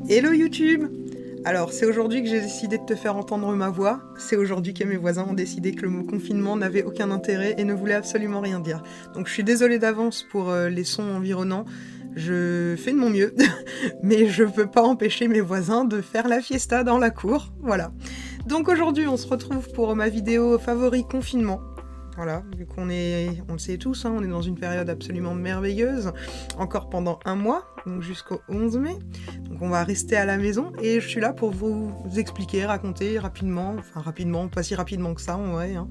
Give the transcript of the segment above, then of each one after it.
Hello YouTube! Alors, c'est aujourd'hui que j'ai décidé de te faire entendre ma voix. C'est aujourd'hui que mes voisins ont décidé que le mot confinement n'avait aucun intérêt et ne voulait absolument rien dire. Donc je suis désolée d'avance pour les sons environnants. Je fais de mon mieux, mais je peux pas empêcher mes voisins de faire la fiesta dans la cour. Voilà. Donc aujourd'hui, on se retrouve pour ma vidéo favori confinement. Voilà, vu qu'on le sait tous, hein, on est dans une période absolument merveilleuse, encore pendant un mois, donc jusqu'au 11 mai. Donc on va rester à la maison et je suis là pour vous expliquer, raconter rapidement, enfin rapidement, pas si rapidement que ça en vrai, hein,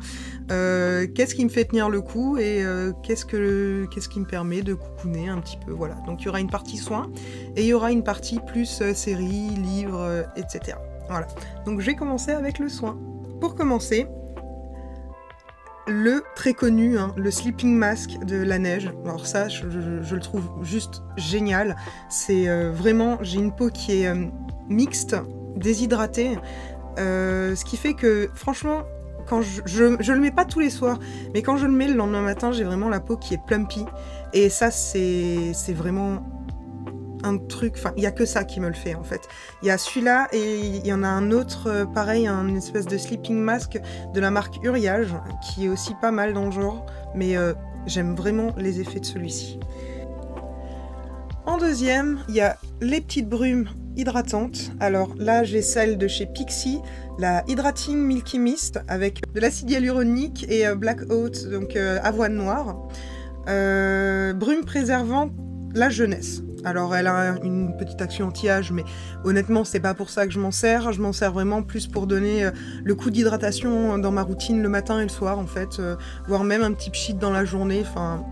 qu'est-ce qui me fait tenir le coup et qu'est-ce qui me permet de coucouner un petit peu, voilà. Donc il y aura une partie soins et il y aura une partie plus séries, livres, etc. Voilà, donc je vais commencer avec le soin. Pour commencer, le très connu, hein, le sleeping mask de Laneige. Alors ça, je le trouve juste génial. C'est vraiment, j'ai une peau qui est mixte, déshydratée, ce qui fait que, franchement, quand je le mets pas tous les soirs, mais quand je le mets le lendemain matin, j'ai vraiment la peau qui est plumpy. Et ça, c'est vraiment un truc, enfin, il y a que ça qui me le fait en fait. Il y a celui-là et il y en a un autre, pareil, une espèce de sleeping mask de la marque Uriage, qui est aussi pas mal dans le genre, mais j'aime vraiment les effets de celui-ci. En deuxième, il y a les petites brumes hydratantes. Alors là, j'ai celle de chez Pixi, la Hydrating Milky Mist, avec de l'acide hyaluronique et Black Oat, donc avoine noire. Brume préservant la jeunesse. Alors elle a une petite action anti-âge, mais honnêtement c'est pas pour ça que je m'en sers. Je m'en sers vraiment plus pour donner le coup d'hydratation dans ma routine le matin et le soir en fait, voire même un petit pchit dans la journée, enfin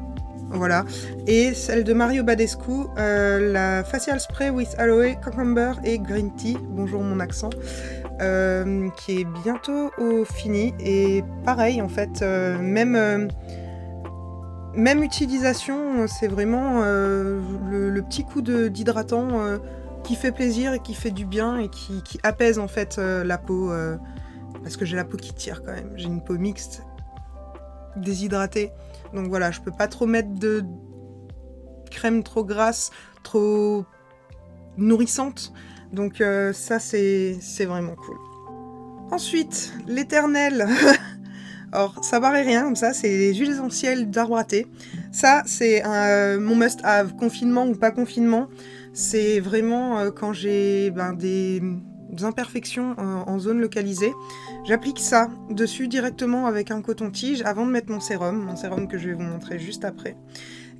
voilà. Et celle de Mario Badescu, la Facial Spray with Aloe, Cucumber et Green Tea, bonjour mon accent, qui est bientôt au fini. Et pareil en fait, même utilisation, c'est vraiment le petit coup d'hydratant qui fait plaisir et qui fait du bien et qui apaise en fait la peau, parce que j'ai la peau qui tire quand même. J'ai une peau mixte, déshydratée, donc voilà, je peux pas trop mettre de crème trop grasse, trop nourrissante, donc ça c'est vraiment cool. Ensuite, l'éternel alors, ça paraît rien comme ça, c'est les huiles essentielles d'arbre à thé. Ça, c'est mon must-have, confinement ou pas confinement. C'est vraiment quand j'ai des imperfections en zone localisée. J'applique ça dessus directement avec un coton-tige avant de mettre mon sérum que je vais vous montrer juste après.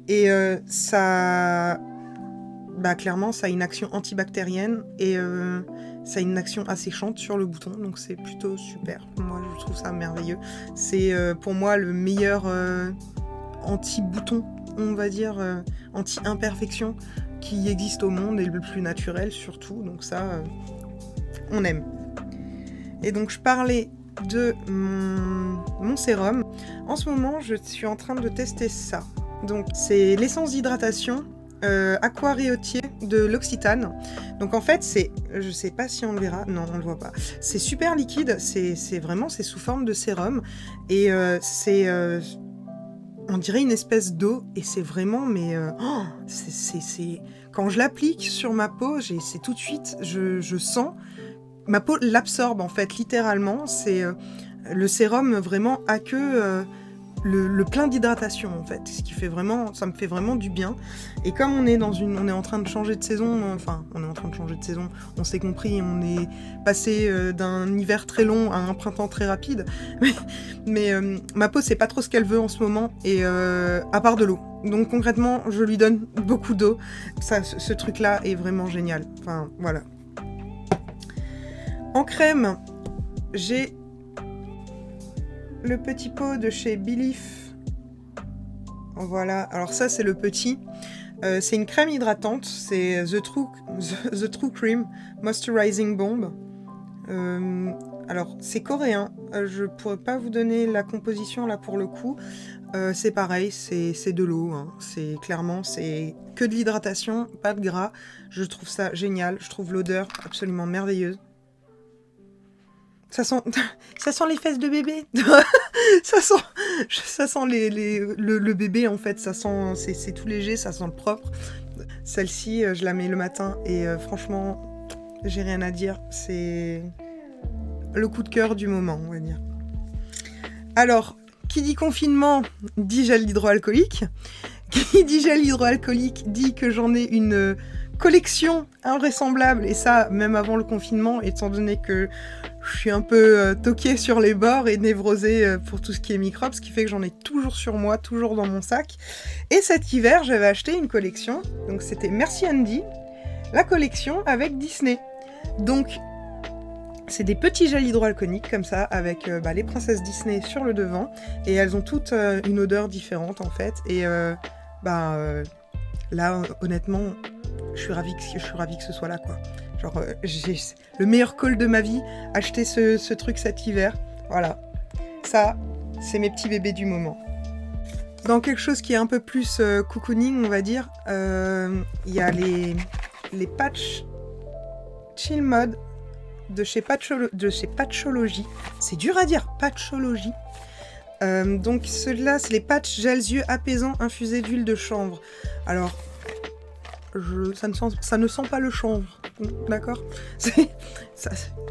Et ça... clairement, ça a une action antibactérienne et ça a une action asséchante sur le bouton, donc c'est plutôt super. Moi, je trouve ça merveilleux. C'est pour moi le meilleur anti-bouton, on va dire, anti-imperfection qui existe au monde et le plus naturel surtout, donc ça, on aime. Et donc, je parlais de mon sérum. En ce moment, je suis en train de tester ça. Donc, c'est l'essence d'hydratation Aqua Riotier de l'Occitane. Donc en fait c'est, je sais pas si on le verra, non on le voit pas, c'est super liquide, c'est vraiment, c'est sous forme de sérum et c'est on dirait une espèce d'eau et c'est vraiment, mais c'est quand je l'applique sur ma peau, c'est tout de suite, je sens, ma peau l'absorbe en fait littéralement, c'est le sérum vraiment a que le plein d'hydratation en fait, ce qui fait vraiment, ça me fait vraiment du bien. Et comme on est en train de changer de saison, on s'est compris, on est passé d'un hiver très long à un printemps très rapide, mais ma peau c'est pas trop ce qu'elle veut en ce moment, et à part de l'eau. Donc concrètement, je lui donne beaucoup d'eau. Ça, ce truc-là est vraiment génial. Enfin voilà. En crème, j'ai le petit pot de chez Belif. Voilà, alors ça c'est le petit. C'est une crème hydratante, c'est The True Cream Moisturizing Bomb. Alors c'est coréen, je pourrais pas vous donner la composition là pour le coup. C'est pareil, c'est de l'eau, hein. C'est clairement, c'est que de l'hydratation, pas de gras. Je trouve ça génial, je trouve l'odeur absolument merveilleuse. Ça sent les fesses de bébé. ça sent le bébé en fait. Ça sent, c'est tout léger, ça sent le propre. Celle-ci, je la mets le matin et franchement, j'ai rien à dire. C'est le coup de cœur du moment, on va dire. Alors, qui dit confinement, dit gel hydroalcoolique. Qui dit gel hydroalcoolique, dit que j'en ai une collection invraisemblable. Et ça, même avant le confinement, étant donné que je suis un peu toquée sur les bords et névrosée pour tout ce qui est microbes, ce qui fait que j'en ai toujours sur moi, toujours dans mon sac. Et cet hiver, j'avais acheté une collection. Donc, c'était Merci Andy, la collection avec Disney. Donc, c'est des petits gels hydroalcooliques comme ça, avec les princesses Disney sur le devant, et elles ont toutes une odeur différente en fait. Et là, honnêtement, je suis ravie que ce soit là, quoi. Genre, j'ai le meilleur call de ma vie, acheter ce truc cet hiver. Voilà, ça, c'est mes petits bébés du moment. Dans quelque chose qui est un peu plus cocooning, on va dire, il y a les patchs Chill Mode de chez Patchology. C'est dur à dire, Patchology. Donc ceux-là, c'est les patchs gels yeux apaisants infusés d'huile de chanvre. Alors, ça ne sent pas le chanvre, d'accord ?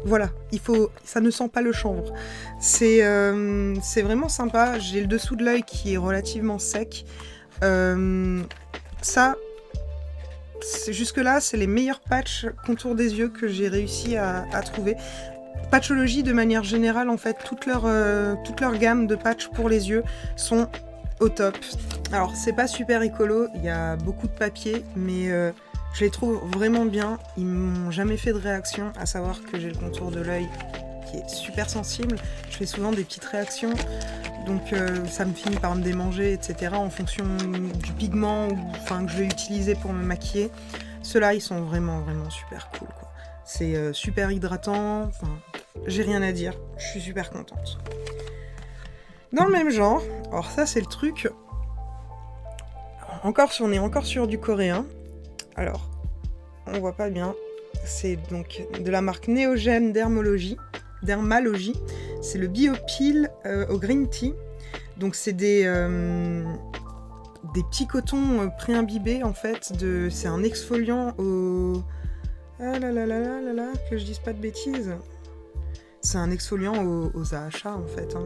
Voilà, ça ne sent pas le chanvre. C'est vraiment sympa. J'ai le dessous de l'œil qui est relativement sec. Jusque-là, c'est les meilleurs patchs contour des yeux que j'ai réussi à trouver. Patchology, de manière générale, en fait, toute leur gamme de patchs pour les yeux sont au top. Alors, c'est pas super écolo, il y a beaucoup de papier, mais je les trouve vraiment bien. Ils m'ont jamais fait de réaction, à savoir que j'ai le contour de l'œil qui est super sensible. Je fais souvent des petites réactions, donc ça me finit par me démanger, etc. en fonction du pigment que je vais utiliser pour me maquiller. Ceux-là, ils sont vraiment, vraiment super cool, quoi. C'est super hydratant, j'ai rien à dire, je suis super contente. Dans le même genre, alors ça c'est le truc, on est encore sur du coréen, alors on voit pas bien, c'est donc de la marque Neogen Dermalogy, c'est le Biopeel au green tea, donc c'est des petits cotons pré-imbibés en fait, c'est un exfoliant au... Ah là là là là là là, que je dise pas de bêtises. C'est un exfoliant aux AHA en fait. Hein.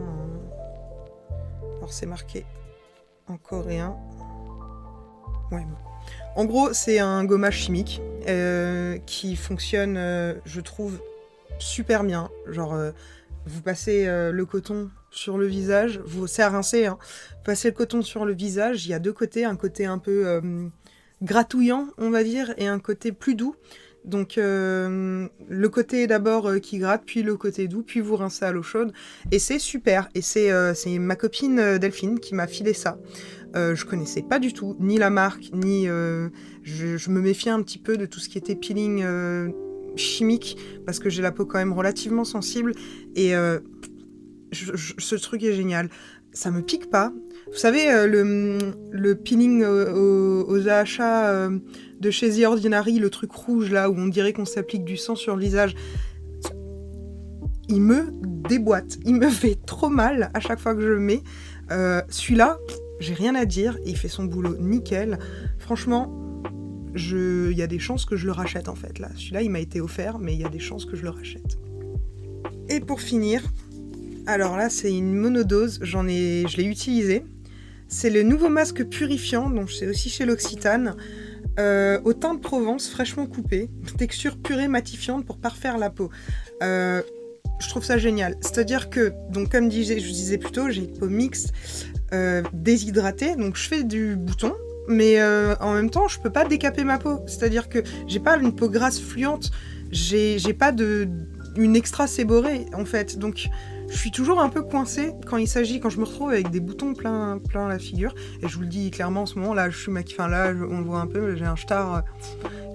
Alors c'est marqué en coréen. Ouais. En gros, c'est un gommage chimique qui fonctionne, je trouve, super bien. Genre, vous passez le coton sur le visage, c'est à rincer, hein. Vous passez le coton sur le visage, il y a deux côtés, un côté un peu gratouillant, on va dire, et un côté plus doux. Donc le côté d'abord qui gratte, puis le côté doux, puis vous rincez à l'eau chaude. Et c'est super. Et c'est ma copine Delphine qui m'a filé ça. Je connaissais pas du tout, ni la marque, ni... je me méfiais un petit peu de tout ce qui était peeling chimique, parce que j'ai la peau quand même relativement sensible. Et ce truc est génial. Ça me pique pas. Vous savez, le peeling aux AHA de chez The Ordinary, le truc rouge là, où on dirait qu'on s'applique du sang sur le visage, il me déboîte. Il me fait trop mal à chaque fois que je le mets. Celui-là, j'ai rien à dire. Il fait son boulot nickel. Franchement, il y a des chances que je le rachète en fait. Là. Celui-là, il m'a été offert, mais il y a des chances que je le rachète. Et pour finir... Alors là, c'est une monodose, je l'ai utilisé. C'est le nouveau masque purifiant, donc c'est aussi chez l'Occitane, au thym de Provence, fraîchement coupé, texture purée matifiante pour parfaire la peau. Je trouve ça génial. C'est-à-dire que, donc comme je disais plus tôt, j'ai une peau mixte, déshydratée, donc je fais du bouton, mais en même temps, je peux pas décaper ma peau. C'est-à-dire que j'ai pas une peau grasse fluente, j'ai pas une extra séborrée, en fait, donc... Je suis toujours un peu coincée quand je me retrouve avec des boutons plein la figure. Et je vous le dis clairement en ce moment, là, je suis maquillée, là, on le voit un peu, j'ai un star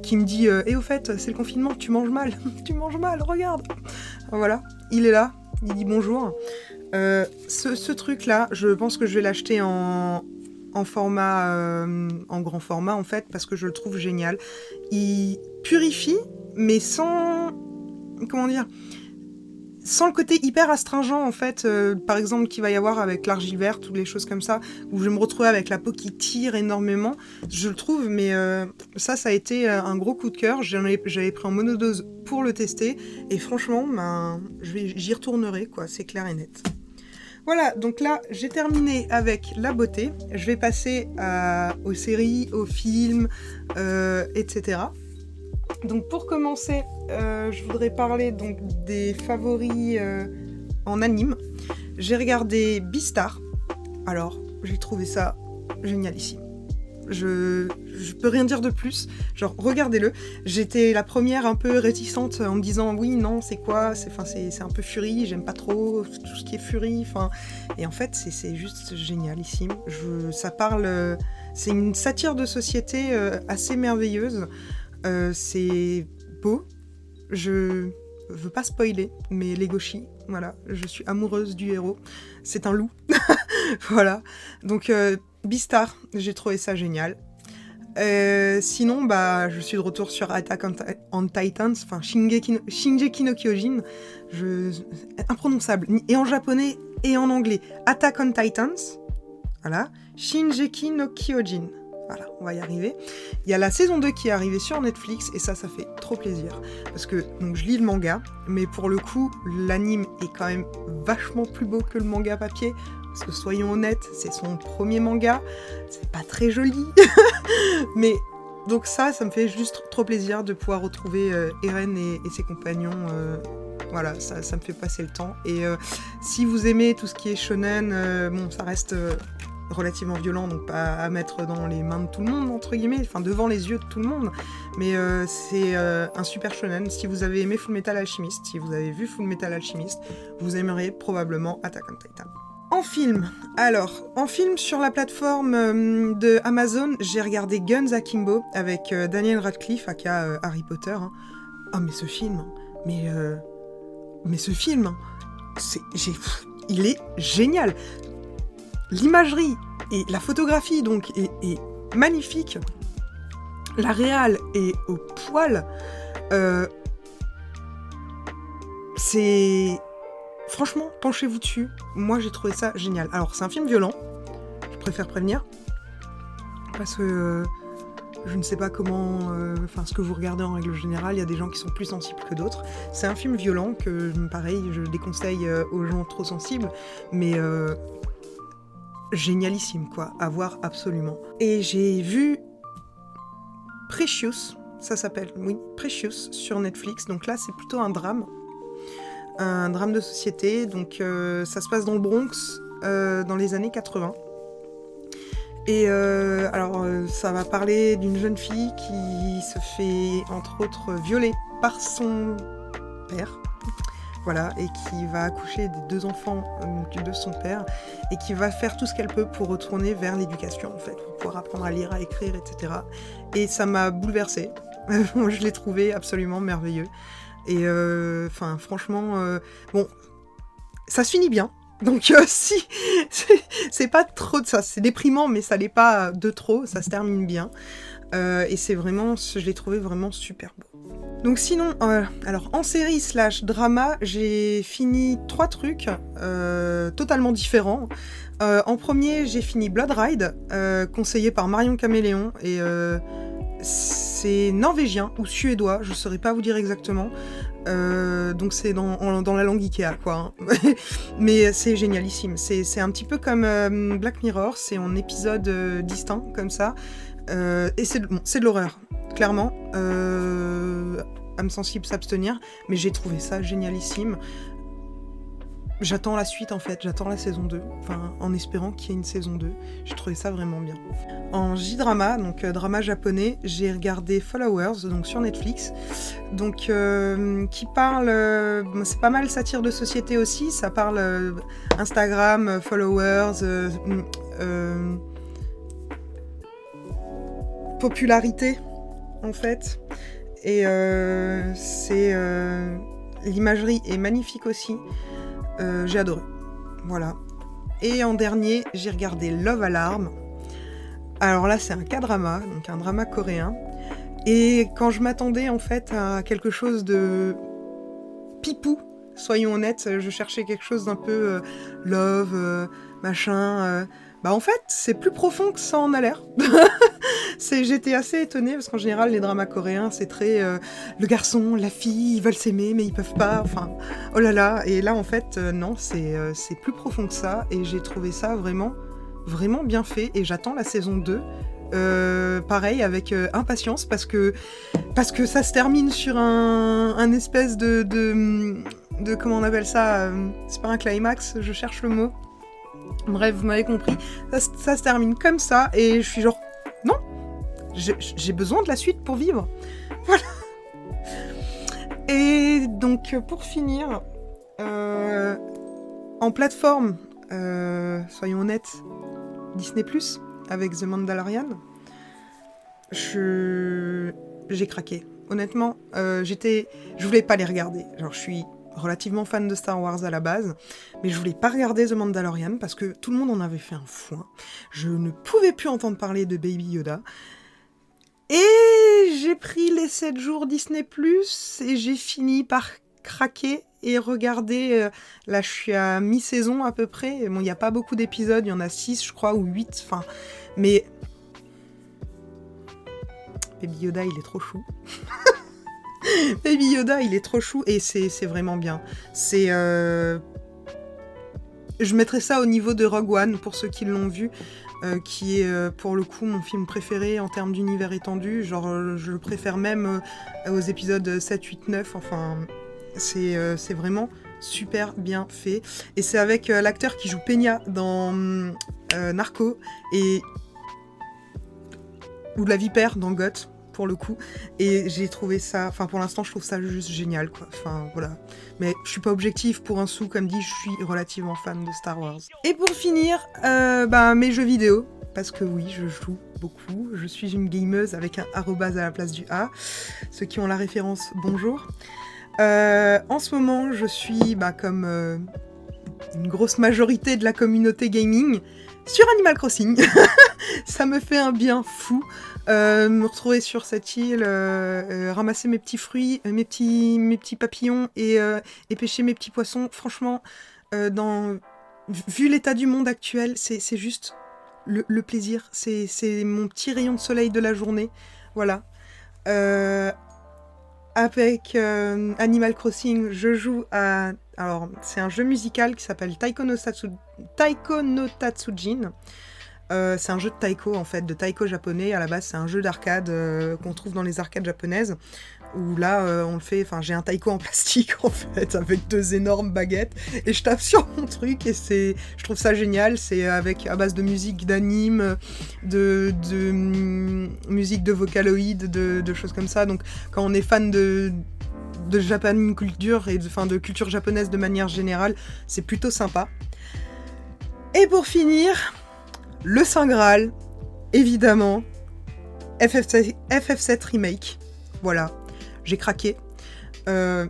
qui me dit au fait, c'est le confinement, tu manges mal, tu manges mal, regarde. Voilà, il est là, il dit bonjour. Ce truc-là, je pense que je vais l'acheter en format, en grand format, en fait, parce que je le trouve génial. Il purifie, mais sans... Comment dire ? sans le côté hyper astringent, en fait, par exemple, qu'il va y avoir avec l'argile verte ou les choses comme ça, où je vais me retrouver avec la peau qui tire énormément, je le trouve, mais ça a été un gros coup de cœur. J'avais pris en monodose pour le tester, et franchement, j'y retournerai, quoi, c'est clair et net. Voilà, donc là, j'ai terminé avec la beauté. Je vais passer aux séries, aux films, etc. Donc pour commencer, je voudrais parler donc des favoris en anime. J'ai regardé Beastar. Alors, j'ai trouvé ça génialissime. Je peux rien dire de plus. Genre, regardez-le. J'étais la première un peu réticente en me disant oui, non, c'est quoi ? C'est un peu Fury, j'aime pas trop tout ce qui est Fury. Et en fait, c'est juste génialissime. Ça parle. C'est une satire de société assez merveilleuse. C'est beau. Je veux pas spoiler, mais Legoshi, voilà, je suis amoureuse du héros. C'est un loup. Voilà. Donc, Beastar, j'ai trouvé ça génial. Sinon, je suis de retour sur Attack on Titans, enfin Shingeki no Kyojin. Imprononçable, et en japonais et en anglais. Attack on Titans, voilà. Shingeki no Kyojin. Voilà, on va y arriver. Il y a la saison 2 qui est arrivée sur Netflix, et ça fait trop plaisir. Parce que donc, je lis le manga, mais pour le coup, l'anime est quand même vachement plus beau que le manga papier. Parce que soyons honnêtes, c'est son premier manga, c'est pas très joli. Mais donc ça me fait juste trop plaisir de pouvoir retrouver Eren et ses compagnons. Voilà, ça me fait passer le temps. Et si vous aimez tout ce qui est shonen, ça reste relativement violent, donc pas à mettre dans les mains de tout le monde, entre guillemets, enfin devant les yeux de tout le monde. Mais c'est un super shonen. Si vous avez aimé Fullmetal Alchemist, si vous avez vu Fullmetal Alchemist, vous aimerez probablement Attack on Titan. En film, sur la plateforme de Amazon, j'ai regardé Guns Akimbo avec Daniel Radcliffe, aka Harry Potter. Hein. Oh, mais ce film, il est génial. L'imagerie et la photographie donc est magnifique. La réal est au poil. Franchement, penchez-vous dessus. Moi, j'ai trouvé ça génial. Alors, c'est un film violent. Je préfère prévenir. Parce que je ne sais pas comment... ce que vous regardez en règle générale, il y a des gens qui sont plus sensibles que d'autres. C'est un film violent que, pareil, je déconseille aux gens trop sensibles. Mais génialissime, quoi. À voir absolument. Et j'ai vu Precious. Ça s'appelle, oui, Precious sur Netflix. Donc là, c'est plutôt un drame. Un drame de société, donc ça se passe dans le Bronx dans les années 80. Et ça va parler d'une jeune fille qui se fait entre autres violer par son père, voilà, et qui va accoucher des 2 enfants de son père, et qui va faire tout ce qu'elle peut pour retourner vers l'éducation, en fait, pour pouvoir apprendre à lire, à écrire, etc. Et ça m'a bouleversée. Je l'ai trouvé absolument merveilleux. Et franchement, ça se finit bien. Donc si, c'est pas trop de ça. C'est déprimant, mais ça l'est pas de trop. Ça se termine bien. Et c'est vraiment, je l'ai trouvé vraiment super beau. Donc sinon, en série / drama, j'ai fini 3 trucs totalement différents. En premier, j'ai fini Blood Ride, conseillé par Marion Caméléon. Et c'est norvégien ou suédois, je saurais pas vous dire exactement. Donc c'est dans la langue Ikea, quoi. Hein. Mais c'est génialissime. C'est un petit peu comme Black Mirror, c'est en épisodes distincts, comme ça. Et c'est de l'horreur, clairement. Âme sensible, s'abstenir. Mais j'ai trouvé ça génialissime. J'attends la suite, en fait. J'attends la saison 2. Enfin, en espérant qu'il y ait une saison 2. J'ai trouvé ça vraiment bien. En J-drama, donc drama japonais, j'ai regardé Followers, donc sur Netflix. Donc, qui parle... c'est pas mal satire de société aussi. Ça parle Instagram, followers... popularité, en fait. Et l'imagerie est magnifique aussi. J'ai adoré. Voilà. Et en dernier, j'ai regardé Love Alarm. Alors là, c'est un K-drama, donc un drama coréen. Et quand je m'attendais en fait à quelque chose de pipou, soyons honnêtes, je cherchais quelque chose d'un peu love, machin. Bah en fait, c'est plus profond que ça en a l'air. J'étais assez étonnée parce qu'en général, les dramas coréens, c'est très le garçon, la fille, ils veulent s'aimer mais ils peuvent pas. Enfin, oh là là. Et là, en fait, non, c'est plus profond que ça. Et j'ai trouvé ça vraiment, vraiment bien fait. Et j'attends la saison 2. Pareil, avec impatience parce que ça se termine sur un espèce de comment on appelle ça, c'est pas un climax, je cherche le mot. Bref, vous m'avez compris. Ça se termine comme ça et je suis genre non, j'ai besoin de la suite pour vivre. Voilà. Et donc pour finir, en plateforme, soyons honnêtes, Disney+, avec The Mandalorian, j'ai craqué. Honnêtement, je voulais pas les regarder. Genre, je suis relativement fan de Star Wars à la base, mais je voulais pas regarder The Mandalorian parce que tout le monde en avait fait un foin. Je ne pouvais plus entendre parler de Baby Yoda. Et j'ai pris les 7 jours Disney+, et j'ai fini par craquer et regarder. Là, je suis à mi-saison à peu près. Bon, il n'y a pas beaucoup d'épisodes, il y en a 6, je crois, ou 8. Enfin, mais Baby Yoda, il est trop chou. Baby Yoda, il est trop chou et c'est vraiment bien. Je mettrais ça au niveau de Rogue One, pour ceux qui l'ont vu, qui est pour le coup mon film préféré en termes d'univers étendu. Genre, je le préfère même aux épisodes 7, 8, 9. Enfin, c'est vraiment super bien fait. Et c'est avec l'acteur qui joue Peña dans Narco ou La Vipère dans Goth, pour le coup, et j'ai trouvé ça, enfin pour l'instant je trouve ça juste génial quoi, enfin voilà, mais je suis pas objective pour un sou, comme dit, je suis relativement fan de Star Wars. Et pour finir, mes jeux vidéo, parce que oui, je joue beaucoup, je suis une gameuse avec un arrobase à la place du A, ceux qui ont la référence, bonjour. En ce moment, je suis, comme une grosse majorité de la communauté gaming, sur Animal Crossing. Ça me fait un bien fou. Me retrouver sur cette île, ramasser mes petits fruits, mes petits papillons et pêcher mes petits poissons. Franchement, vu l'état du monde actuel, c'est juste le plaisir. C'est mon petit rayon de soleil de la journée. Voilà. Avec Animal Crossing, je joue à... Alors, c'est un jeu musical qui s'appelle Taiko no Tatsujin. C'est un jeu de taiko, en fait, de taiko japonais. À la base, c'est un jeu d'arcade qu'on trouve dans les arcades japonaises. Où là, on le fait... Enfin, j'ai un taiko en plastique, en fait, avec 2 énormes baguettes. Et je tape sur mon truc et je trouve ça génial. C'est à base de musique d'anime, de musique de vocaloïdes, de choses comme ça. Donc, quand on est fan de Japan culture et de culture japonaise de manière générale, c'est plutôt sympa. Et pour finir, le Saint Graal, évidemment, FF7 Remake. Voilà, j'ai craqué. Je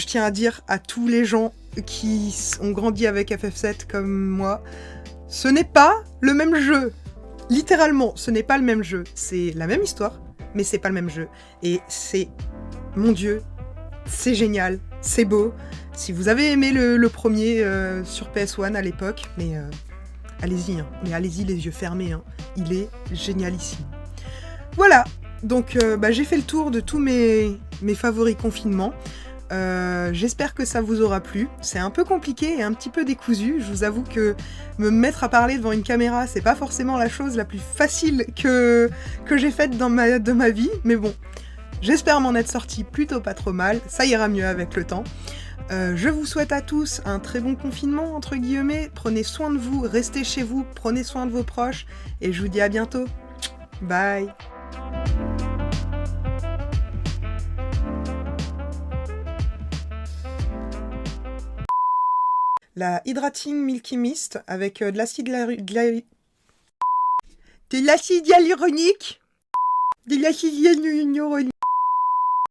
tiens à dire à tous les gens qui ont grandi avec FF7 comme moi, ce n'est pas le même jeu. Littéralement, ce n'est pas le même jeu. C'est la même histoire, mais c'est pas le même jeu. Et c'est... Mon Dieu, c'est génial, c'est beau. Si vous avez aimé le premier sur PS1 à l'époque, mais allez-y, hein. Mais allez-y les yeux fermés, hein. Il est génialissime. Voilà, donc j'ai fait le tour de tous mes favoris confinement. J'espère que ça vous aura plu. C'est un peu compliqué et un petit peu décousu. Je vous avoue que me mettre à parler devant une caméra, c'est pas forcément la chose la plus facile que j'ai faite de ma vie, mais bon. J'espère m'en être sortie plutôt pas trop mal, ça ira mieux avec le temps. Je vous souhaite à tous un très bon confinement, entre guillemets. Prenez soin de vous, restez chez vous, prenez soin de vos proches, et je vous dis à bientôt. Bye. La Hydrating Milky Mist avec de l'acide hyaluronique. De l'acide hyaluronique.